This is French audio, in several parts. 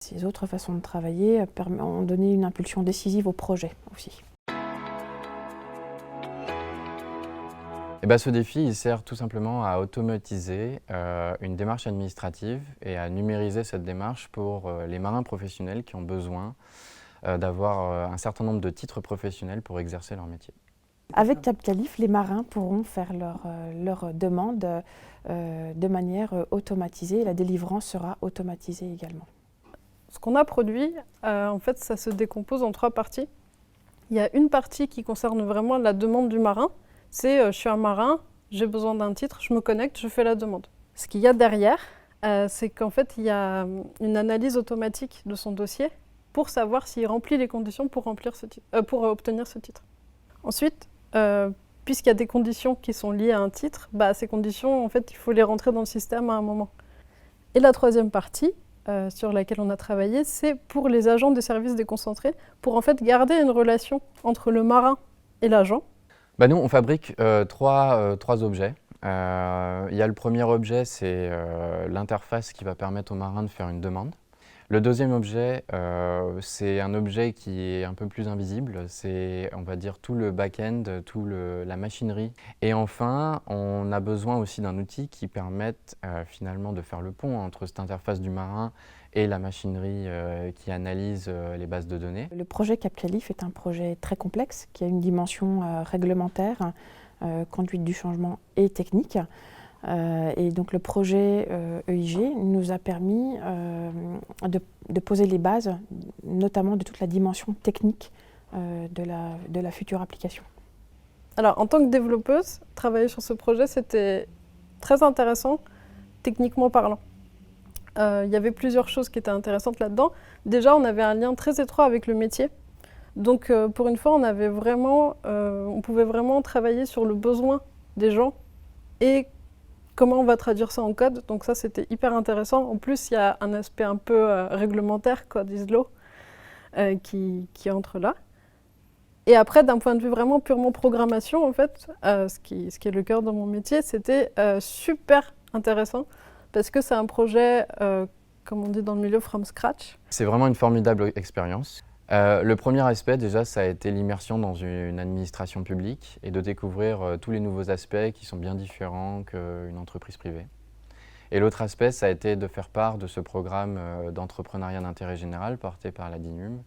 Ces autres façons de travailler ont donné une impulsion décisive au projet aussi. Ce défi, il sert tout simplement à automatiser une démarche administrative et à numériser cette démarche pour les marins professionnels qui ont besoin d'avoir un certain nombre de titres professionnels pour exercer leur métier. Avec Capcalif, les marins pourront faire leur demande de manière automatisée et la délivrance sera automatisée également. Ce qu'on a produit, en fait, ça se décompose en 3 parties. Il y a une partie qui concerne vraiment la demande du marin. C'est je suis un marin, j'ai besoin d'un titre, je me connecte, je fais la demande. Ce qu'il y a derrière, c'est qu'en fait, il y a une analyse automatique de son dossier pour savoir s'il remplit les conditions pour obtenir ce titre. Ensuite, puisqu'il y a des conditions qui sont liées à un titre, ces conditions, en fait, il faut les rentrer dans le système à un moment. Et la troisième partie, sur laquelle on a travaillé, c'est pour les agents des services déconcentrés, pour en fait garder une relation entre le marin et l'agent. Nous, on fabrique trois objets. Il y a le premier objet, c'est l'interface qui va permettre au marin de faire une demande. Le deuxième objet, c'est un objet qui est un peu plus invisible, c'est, on va dire, tout le back-end, la machinerie. Et enfin, on a besoin aussi d'un outil qui permette finalement de faire le pont entre cette interface du marin et la machinerie qui analyse les bases de données. Le projet Capcalif est un projet très complexe qui a une dimension réglementaire, conduite du changement et technique. Et donc le projet EIG nous a permis de poser les bases, notamment de toute la dimension technique de la future application. Alors en tant que développeuse, travailler sur ce projet, c'était très intéressant, techniquement parlant. Il y avait plusieurs choses qui étaient intéressantes là-dedans. Déjà, on avait un lien très étroit avec le métier. Donc pour une fois, on pouvait vraiment travailler sur le besoin des gens et comment on va traduire ça en code. Donc ça, c'était hyper intéressant. En plus, il y a un aspect un peu réglementaire, code is law, qui entre là. Et après, d'un point de vue vraiment purement programmation, en fait, ce qui est le cœur de mon métier, c'était super intéressant parce que c'est un projet, comme on dit dans le milieu, from scratch. C'est vraiment une formidable expérience. Le premier aspect, déjà, ça a été l'immersion dans une administration publique et de découvrir tous les nouveaux aspects qui sont bien différents qu'une entreprise privée. Et l'autre aspect, ça a été de faire part de ce programme d'entrepreneuriat d'intérêt général porté par la DINUM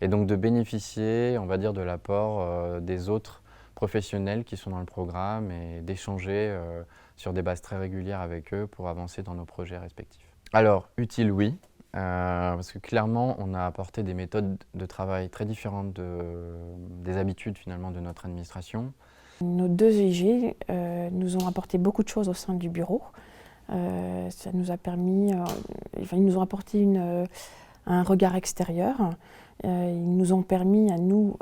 et donc de bénéficier, on va dire, de l'apport des autres professionnels qui sont dans le programme et d'échanger sur des bases très régulières avec eux pour avancer dans nos projets respectifs. Alors, utile, oui. Parce que clairement, on a apporté des méthodes de travail très différentes des habitudes finalement de notre administration. Nos 2 EIG nous ont apporté beaucoup de choses au sein du bureau. Ça nous a permis, ils nous ont apporté un regard extérieur. Ils nous ont permis à nous,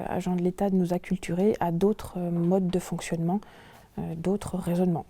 agents de l'État, de nous acculturer à d'autres modes de fonctionnement, d'autres raisonnements.